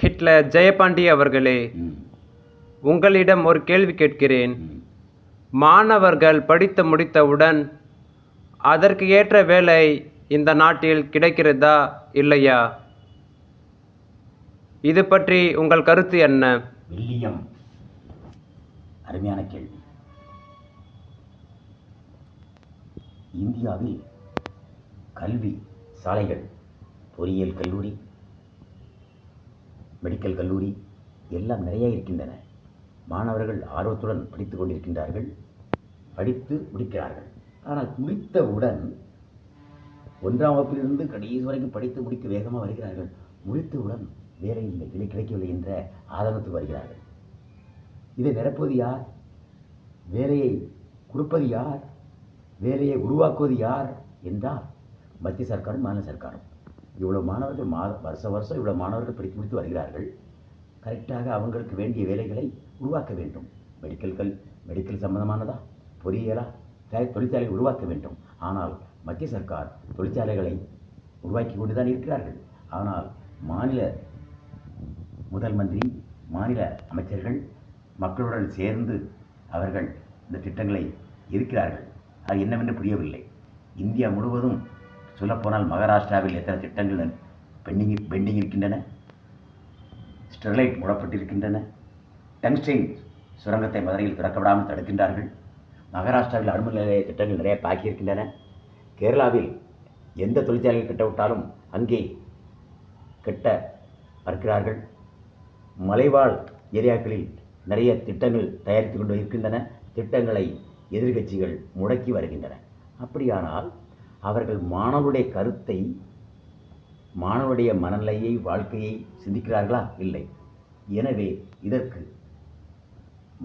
Hitler Jayapandi அவர்களே, உங்களிடம் ஒரு கேள்வி கேட்கிறேன். மாணவர்கள் படித்து முடித்தவுடன் அதற்கு ஏற்ற வேலை இந்த நாட்டில் கிடைக்கிறதா இல்லையா? இது பற்றி உங்கள் கருத்து என்ன? வில்லியம், அருமையான கேள்வி. இந்தியாவில் கல்வி சாலைகள், பொறியியல் கல்லூரி, மெடிக்கல் கல்லூரி எல்லாம் நிறைய இருக்கின்றன. மாணவர்கள் ஆர்வத்துடன் படித்து கொண்டிருக்கின்றார்கள், படித்து முடிக்கிறார்கள். ஆனால் முடித்தவுடன் 1ஆம் வகுப்பிலிருந்து கடைசி வரைக்கும் படித்து முடிக்க வேகமாக வருகிறார்கள். முடித்தவுடன் வேலை இல்லை, வேலை கிடைக்கவில்லை என்ற ஆதங்கத்துக்கு வருகிறார்கள். இதை நிரப்புவது யார்? வேலையை கொடுப்பது யார்? வேலையை உருவாக்குவது யார் என்றால் மத்திய சர்க்காரும் மாநில சர்க்காரும். இவ்வளவு மாணவர்கள் வருஷம் இவ்வளவு மாணவர்கள் படித்து முடித்து வருகிறார்கள். கரெக்டாக அவங்களுக்கு வேண்டிய வேலைகளை உருவாக்க வேண்டும். மெடிக்கல் சம்பந்தமானதா, பொறியியலா, தொழிற்சாலை உருவாக்க வேண்டும். ஆனால் மத்திய சர்க்கார் தொழிற்சாலைகளை உருவாக்கி கொண்டுதான் இருக்கிறார்கள். ஆனால் மாநில முதல் மந்திரி, மாநில அமைச்சர்கள் மக்களுடன் சேர்ந்து அவர்கள் இந்த திட்டங்களை இருக்கிறார்கள். அது என்னவென்று புரியவில்லை. இந்தியா முழுவதும் சொல்லப்போனால் மகாராஷ்டிராவில் எத்தனை திட்டங்கள் பெண்டிங் இருக்கின்றன. ஸ்டெர்லைட் மூடப்பட்டிருக்கின்றன. டங்ஸ்டைன் சுரங்கத்தை மதுரையில் திறக்க விடாமல் தடுக்கின்றார்கள். மகாராஷ்டிராவில் அணுமின் நிலைய திட்டங்கள் நிறைய பாக்கியிருக்கின்றன. கேரளாவில் எந்த தொழிற்சாலைகள் கட்டவிட்டாலும் அங்கே கட்ட மறுக்கிறார்கள். மலைவாழ் ஏரியாக்களில் நிறைய திட்டங்கள் தயாரித்து கொண்டு இருக்கின்றன. திட்டங்களை எதிர்கட்சிகள் முடக்கி வருகின்றன. அப்படியானால் அவர்கள் மாணவருடைய கருத்தை, மாணவருடைய மனநிலையை, வாழ்க்கையை சிந்திக்கிறார்களா? இல்லை. எனவே இதற்கு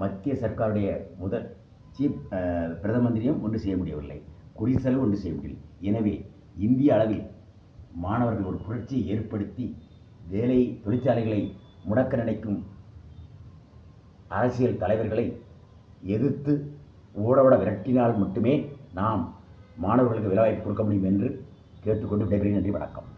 மத்திய சர்க்காருடைய பிரதம மந்திரியும் ஒன்று செய்ய முடியவில்லை, குடிசலும் ஒன்று செய்ய முடியவில்லை. எனவே இந்திய அளவில் மாணவர்கள் ஒரு புரட்சியை ஏற்படுத்தி வேலை தொழிற்சாலைகளை முடக்க நினைக்கும் அரசியல் தலைவர்களை எதிர்த்து ஓட விரட்டினால் மட்டுமே நாம் மாணவர்களுக்கு வேலைவாய்ப்பு கொடுக்க முடியும் என்று கேட்டுக்கொண்டு விடைபெறுகிறேன். நன்றி, வணக்கம்.